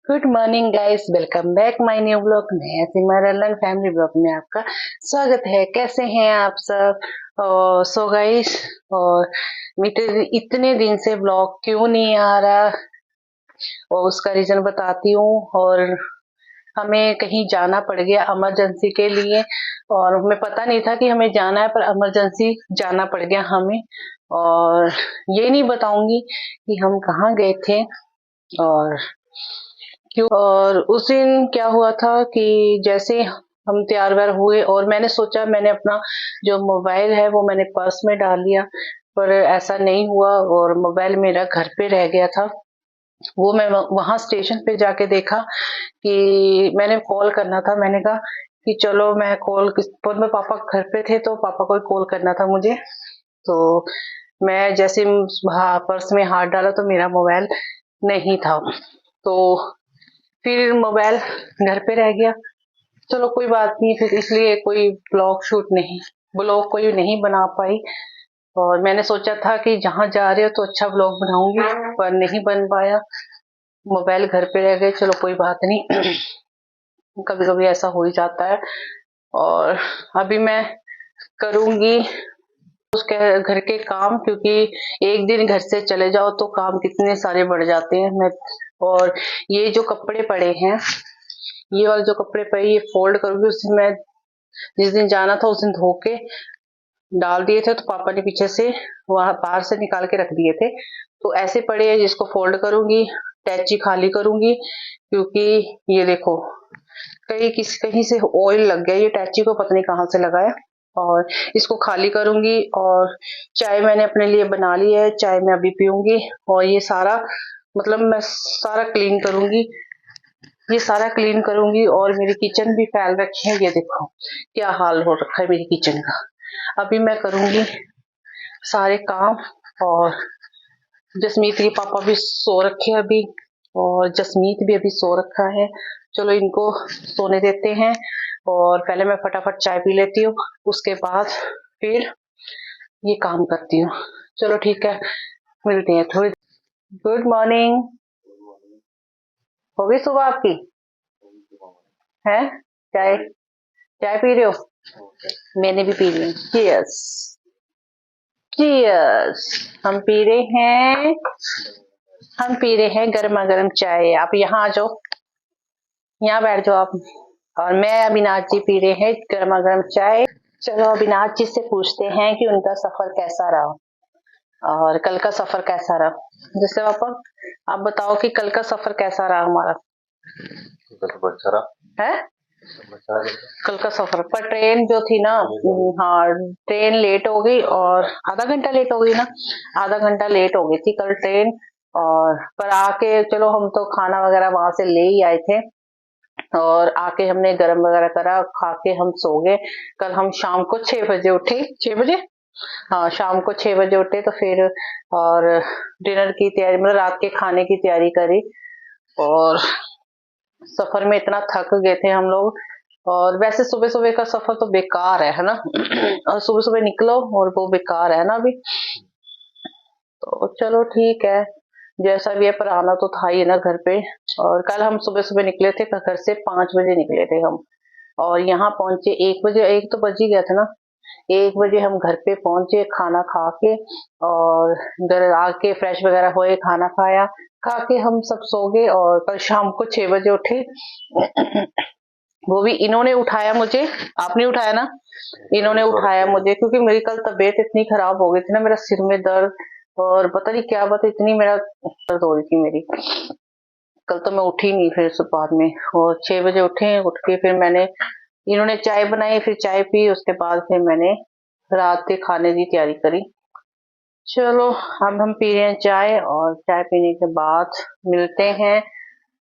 Good morning guys, welcome back my new blog. मैं सिमरन family blog में आपका स्वागत है। कैसे हैं आप सब? और सो गाइस, और इतने दिन से ब्लॉग क्यों नहीं आ रहा, और उसका रीजन बताती हूँ। और हमें कहीं जाना पड़ गया इमरजेंसी के लिए, और हमें पता नहीं था कि हमें जाना है, पर इमरजेंसी जाना पड़ गया हमें। और ये नहीं बताऊंगी कि हम कहाँ गए थे और क्यों। और उस दिन क्या हुआ था कि जैसे हम तैयार व्यार हुए, और मैंने सोचा, मैंने अपना जो मोबाइल है वो मैंने पर्स में डाल लिया, पर ऐसा नहीं हुआ और मोबाइल मेरा घर पे रह गया था। वो मैं वहां स्टेशन पे जाके देखा कि मैंने कॉल करना था। मैंने कहा कि चलो मैं कॉल, पर मैं पापा घर पे थे तो पापा को कॉल करना था मुझे। तो मैं जैसे पर्स में हाथ डाला तो मेरा मोबाइल नहीं था, तो फिर मोबाइल घर पे रह गया। चलो कोई बात नहीं, फिर इसलिए कोई ब्लॉग कोई नहीं बना पाई। और मैंने सोचा था कि जहां जा रहे हो तो अच्छा ब्लॉग बनाऊंगी, पर नहीं बन पाया, मोबाइल घर पे रह गए। चलो कोई बात नहीं, कभी कभी ऐसा हो ही जाता है। और अभी मैं करूंगी उसके घर के काम, क्योंकि एक दिन घर से चले जाओ तो काम कितने सारे बढ़ जाते हैं। मैं और ये जो कपड़े पड़े हैं, ये वाले जो कपड़े पड़े, ये फोल्ड करूंगी। उस दिन मैं जिस दिन जाना था उस दिन धो के डाल दिए थे, तो पापा ने पीछे से वहां बाहर से निकाल के रख दिए थे। तो ऐसे पड़े हैं, जिसको फोल्ड करूंगी, टैची खाली करूंगी, क्योंकि ये देखो कहीं से ऑयल लग गया, ये टैची को पता नहीं कहाँ से लगा है। और इसको खाली करूंगी। और चाय मैंने अपने लिए बना ली है, चाय मैं अभी पीऊंगी। और ये सारा मतलब मैं सारा क्लीन करूंगी, ये सारा क्लीन करूंगी। और मेरी किचन भी फैल रखी है, ये देखो क्या हाल हो रखा है मेरी किचन का। अभी मैं करूंगी सारे काम। और जसमीत के पापा भी सो रखे हैं अभी, और जसमीत भी अभी सो रखा है। चलो इनको सोने देते हैं, और पहले मैं फटाफट चाय पी लेती हूँ, उसके बाद फिर ये काम करती हूँ। चलो ठीक है, मिलते हैं थोड़ी। Good morning. हो गई सुबह आपकी? है चाय? चाय पी रहे हो? मैंने भी पी ली। Cheers, cheers. हम पी रहे हैं गर्मा गर्म चाय। आप यहाँ आ जाओ, यहाँ बैठ जाओ आप। और मैं अविनाश जी पी रहे हैं गर्मा गर्म चाय। चलो अविनाश जी से पूछते हैं कि उनका सफर कैसा रहा, और कल का सफर कैसा रहा। जैसे पापा, आप बताओ कि कल का सफर कैसा रहा हमारा। अच्छा रहा है कल का सफर। पर ट्रेन जो थी ना, हाँ ट्रेन लेट हो गई, और आधा घंटा लेट हो गई ना, आधा घंटा लेट हो गई थी कल ट्रेन। और पर आके चलो हम तो खाना वगैरह वहां से ले ही आए थे, और आके हमने गरम वगैरह करा, खा के हम सो गए। कल हम शाम को 6 बजे उठे, 6 बजे, हाँ शाम को 6 बजे उठे। तो फिर और डिनर की तैयारी, मतलब रात के खाने की तैयारी करी। और सफर में इतना थक गए थे हम लोग। और वैसे सुबह सुबह का सफर तो बेकार है ना और सुबह सुबह निकलो और वो बेकार है ना अभी। तो चलो ठीक है, जैसा भी है, पर आना तो था ही ना घर पे। और कल हम सुबह सुबह निकले थे घर से, 5 बजे निकले थे हम, और यहाँ पहुंचे 1 बजे। एक तो बज ही गया था ना, 1 बजे हम घर पे पहुंचे खाना खा के। और घर आके फ्रेश वगैरह हुए, खाना खाया, खा के हम सब सो गए। और कल शाम को 6 बजे उठे वो भी इन्होंने उठाया मुझे, आपने उठाया ना, इन्होंने उठाया मुझे, क्योंकि मेरी कल तबीयत इतनी खराब हो गई थी ना, मेरा सिर में दर्द, और पता नहीं क्या बात, इतनी मेरा दर्द हो रही थी मेरी। कल तो मैं उठी नहीं फिर सुबह बाद में। और 6 बजे उठे, उठ के फिर मैंने, इन्होंने चाय बनाई, फिर चाय पी, उसके बाद फिर मैंने रात के खाने की तैयारी करी। चलो अब हम पी रहे हैं चाय, और चाय पीने के बाद मिलते हैं।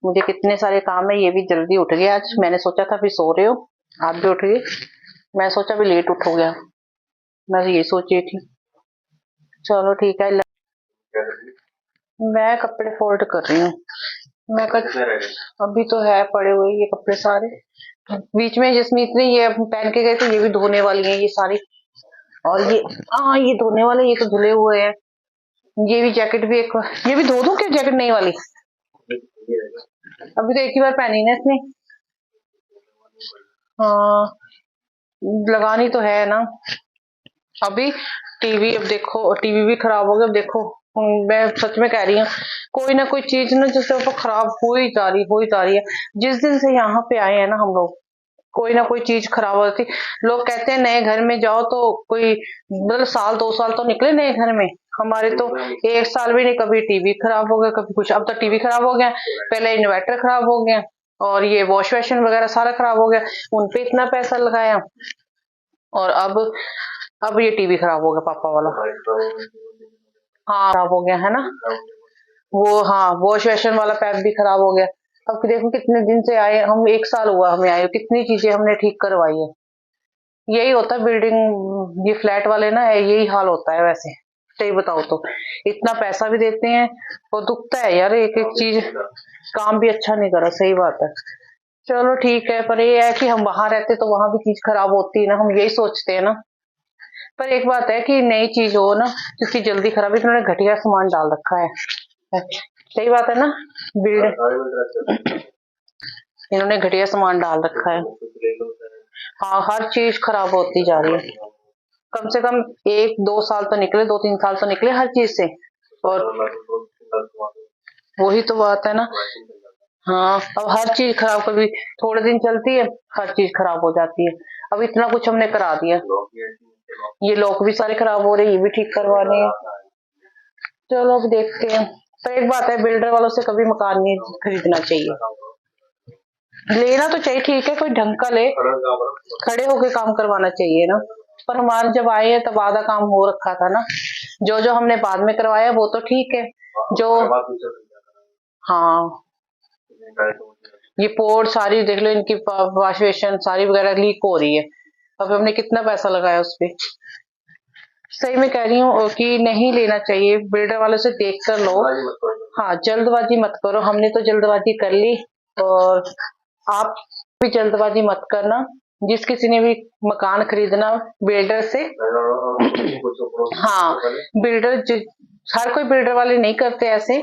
मुझे कितने सारे काम है, ये भी जल्दी उठ गया आज। मैंने सोचा था भी सो रहे हो, आप भी उठ गए, मैं सोचा भी लेट उठ हो गया, मैं ये सोच रही थी। चलो ठीक है, मैं कपड़े फोल्ड कर रही हूँ। मैं अभी तो है पड़े हुए ये कपड़े सारे। बीच में जसमीत ने ये पहन के गए थे, ये भी धोने वाली है ये सारी। और ये, हाँ ये धोने वाले, ये तो धुले हुए हैं। ये भी जैकेट भी एक, ये भी धो दूं क्या जैकेट नई वाली? अभी तो एक ही बार पहनी ना इसने। हाँ, लगानी तो है ना। अभी टीवी, अब देखो टीवी भी खराब हो गया। अब देखो, मैं सच में कह रही हूँ, कोई ना कोई चीज ना जैसे ऊपर खराब हो ही जा रही है। जिस दिन से यहाँ पे आए हैं ना हम लोग, कोई ना कोई चीज खराब होती। लोग कहते हैं नए घर में जाओ तो कोई मतलब साल 2 साल तो निकले नए घर में। हमारे तो 1 साल भी नहीं, कभी टीवी खराब हो गया, कभी कुछ। अब तो टीवी खराब हो गया, पहले इन्वर्टर खराब हो गया, और ये वॉश बेसिन वगैरह सारा खराब हो गया। उनपे इतना पैसा लगाया, और अब ये टीवी खराब हो गया पापा वाला। हाँ, खराब हो गया है ना। वो हाँ, वॉश बेसिन वाला पैप भी खराब हो गया। अब देखो कितने दिन से आए हम, 1 साल हुआ हमें आए, कितनी चीजें हमने ठीक करवाई है। यही होता है बिल्डिंग, ये फ्लैट वाले ना, यही हाल होता है वैसे। सही बताओ तो इतना पैसा भी देते हैं और दुखता है यार, एक एक चीज काम भी अच्छा नहीं करा। सही बात है। चलो ठीक है, पर ये है कि हम वहां रहते तो वहां भी चीज खराब होती है ना, हम यही सोचते हैं ना। पर एक बात है कि नई चीज हो ना, जिसकी जल्दी खराब, इन्होंने घटिया सामान डाल रखा है। सही बात है ना। बिल्ड इन्होंने घटिया सामान डाल रखा है। हाँ, हर चीज खराब होती जा रही है। कम से कम 1-2 साल तो निकले, 2-3 साल तो निकले हर चीज से। और वही तो बात है ना। हाँ, अब हर चीज खराब, कभी थोड़े दिन चलती है, हर चीज खराब हो जाती है। अब इतना कुछ हमने करा दिया, ये लॉक भी सारे खराब हो रहे हैं, ये भी ठीक करवाने हैं। चलो अब देखते हैं। तो एक बात है, बिल्डर वालों से कभी मकान नहीं खरीदना चाहिए। लेना तो चाहिए, ठीक है, कोई ढंग का ले, खड़े होके काम करवाना चाहिए ना। पर हमारे जब आए हैं तब आधा काम हो रखा था ना। जो जो हमने बाद में करवाया वो तो ठीक है। जो हाँ, ये पोर्ट सारी देख लो, इनकी वॉश बेसिन सारी वगैरह लीक हो रही है। अब हमने कितना पैसा लगाया उस पे। सही में कह रही हूँ कि नहीं लेना चाहिए, बिल्डर वालों से देख कर लो। हाँ, जल्दबाजी मत करो, हमने तो जल्दबाजी कर ली। और आप भी जल्दबाजी मत करना। जिस किसी ने भी मकान खरीदना बिल्डर से, हाँ, बिल्डर, हर कोई बिल्डर वाले नहीं करते ऐसे।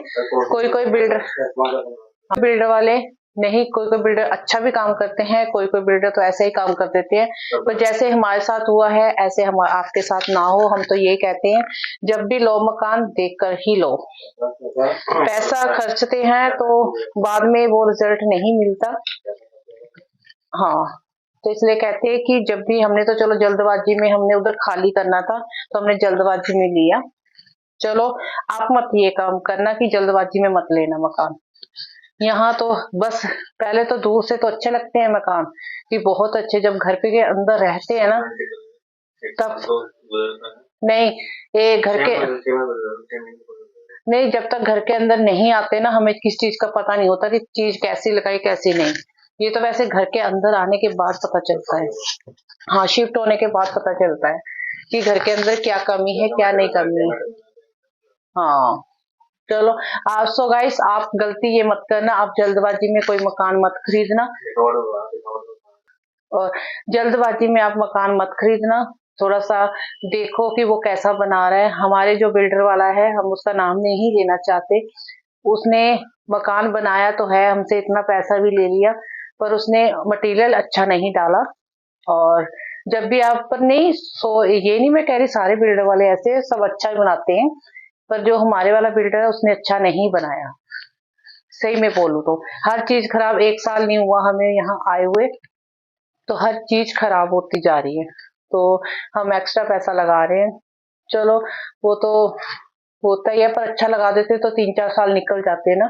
कोई कोई बिल्डर वाले नहीं, कोई कोई बिल्डर अच्छा भी काम करते हैं, कोई कोई बिल्डर तो ऐसे ही काम कर देते हैं। पर जैसे हमारे साथ हुआ है ऐसे हम आपके साथ ना हो, हम तो ये कहते हैं जब भी लो मकान देख कर ही लो। पैसा खर्चते हैं तो बाद में वो रिजल्ट नहीं मिलता। हाँ, तो इसलिए कहते हैं कि जब भी हमने तो चलो जल्दबाजी में, हमने उधर खाली करना था तो हमने जल्दबाजी में लिया। चलो आप मत ये काम करना कि जल्दबाजी में मत लेना मकान। यहाँ तो बस पहले तो दूर से तो अच्छे लगते हैं मकान कि बहुत अच्छे, जब घर पे के अंदर रहते हैं ना तब नहीं, ये घर के नहीं, जब तक घर के अंदर नहीं आते ना, हमें किस चीज का पता नहीं होता कि चीज कैसी लगाई कैसी नहीं। ये तो वैसे घर के अंदर आने के बाद पता चलता है। हाँ, शिफ्ट होने के बाद पता चलता है कि घर के अंदर क्या कमी है क्या नहीं कमी है। हाँ, चलो आप, सो गाइस, आप गलती ये मत करना, आप जल्दबाजी में कोई मकान मत खरीदना। और जल्दबाजी में आप मकान मत खरीदना। थोड़ा सा देखो कि वो कैसा बना रहा है। हमारे जो बिल्डर वाला है, हम उसका नाम नहीं लेना चाहते, उसने मकान बनाया तो है, हमसे इतना पैसा भी ले लिया, पर उसने मटेरियल अच्छा नहीं डाला। और जब भी आप, पर नहीं सो ये नहीं मैं कह रही सारे बिल्डर वाले ऐसे सब अच्छा ही बनाते हैं, पर जो हमारे वाला बिल्डर है उसने अच्छा नहीं बनाया। सही में बोलूं तो हर चीज खराब, 1 साल नहीं हुआ हमें यहाँ आए हुए, तो हर चीज खराब होती जा रही है। तो हम एक्स्ट्रा पैसा लगा रहे हैं। चलो वो तो होता ही है, पर अच्छा लगा देते तो 3-4 साल निकल जाते ना,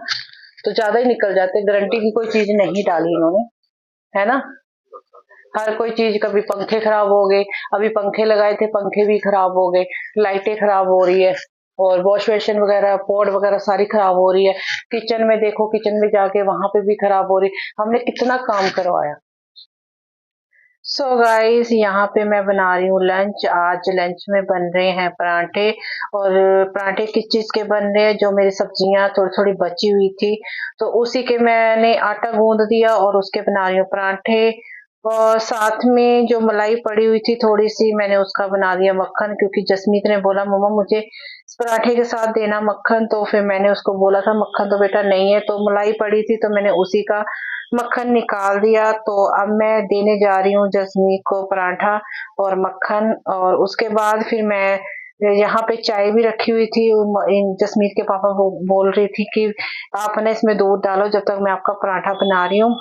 तो ज्यादा ही निकल जाते। गारंटी की कोई चीज नहीं डाली इन्होंने, है ना। हर कोई चीज, कभी पंखे खराब हो गए, अभी पंखे लगाए थे पंखे भी खराब हो गए, लाइटें खराब हो रही है, और वॉश बेसिन वगैरह पॉड वगैरह सारी खराब हो रही है। किचन में देखो, किचन में जाके वहां पे भी खराब हो रही। हमने कितना काम करवाया। सो गाइस, यहाँ पे मैं बना रही हूँ लंच। आज लंच में बन रहे हैं परांठे। और परांठे किस चीज के बन रहे हैं, जो मेरी सब्जियां थोड़ी थोड़ी बची हुई थी तो उसी के मैंने आटा गूंद दिया और उसके बना रही हूँ परांठे। और साथ में जो मलाई पड़ी हुई थी थोड़ी सी, मैंने उसका बना दिया मक्खन, क्योंकि जसमीत ने बोला मम्मा मुझे इस पराठे के साथ देना मक्खन। तो फिर मैंने उसको बोला था मक्खन तो बेटा नहीं है, तो मलाई पड़ी थी तो मैंने उसी का मक्खन निकाल दिया। तो अब मैं देने जा रही हूँ जसमीत को पराठा और मक्खन। और उसके बाद फिर मैं यहाँ पे चाय भी रखी हुई थी। जसमीत के पापा बोल रही थी कि आप ना इसमें दूध डालो जब तक मैं आपका पराठा बना रही हूँ।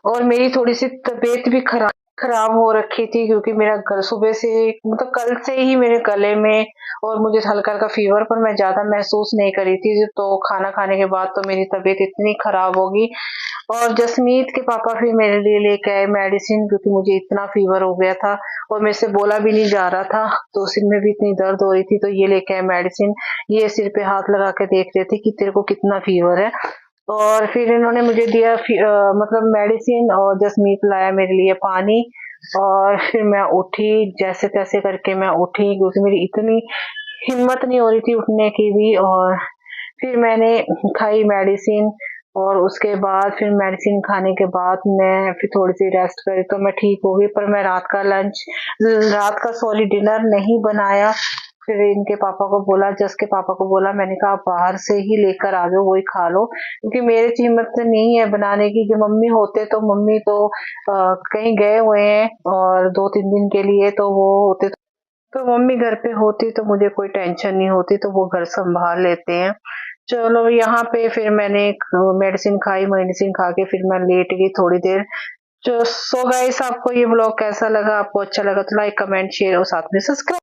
और मेरी थोड़ी-सी तबीयत भी खराब हो रखी थी, क्योंकि मेरा सुबह से, मतलब कल से ही मेरे गले में और मुझे हल्का-हल्का फ़ीवर, पर मैं ज़्यादा महसूस नहीं कर रही थी। तो खाना खाने के बाद तो मेरी तबीयत इतनी खराब हो गई। और जसमीत के पापा फिर मेरे लिए लेके आए मेडिसिन, क्योंकि मुझे इतना फ़ीवर हो गया था और मेरे से बोला भी नहीं जा रहा था। तो सिर में भी इतनी दर्द हो रही थी, तो ये लेके आए मेडिसिन। ये सिर पे हाथ लगा के देख रहे थे कि तेरे को कितना फ़ीवर है। और फिर इन्होंने मुझे दिया मतलब मेडिसिन, और जसमीत लाया मेरे लिए पानी। और फिर मैं उठी, जैसे-तैसे करके मैं उठी, क्योंकि मेरी इतनी हिम्मत नहीं हो रही थी उठने की भी। और फिर मैंने खाई मेडिसिन, और उसके बाद फिर मेडिसिन खाने के बाद मैं फिर थोड़ी-सी रेस्ट करी तो मैं ठीक हो गई। पर मैं रात का सॉरी डिनर नहीं बनाया। फिर इनके पापा को बोला, जस के पापा को बोला, मैंने कहा आप बाहर से ही लेकर आ जाओ, वही खा लो, क्योंकि मेरे से हिम्मत तो नहीं है बनाने की। जो मम्मी होते तो मम्मी तो कहीं गए हुए हैं और 2-3 दिन के लिए, तो वो होते तो मम्मी घर पे होती तो मुझे कोई टेंशन नहीं होती, तो वो घर संभाल लेते हैं। चलो यहाँ पे फिर मैंने मेडिसिन खाई, मेडिसिन खा के फिर मैं लेट गई थोड़ी देर। सो गाइस, आपको ये ब्लॉग कैसा लगा? आपको अच्छा लगा तो लाइक, कमेंट, शेयर और साथ में सब्सक्राइब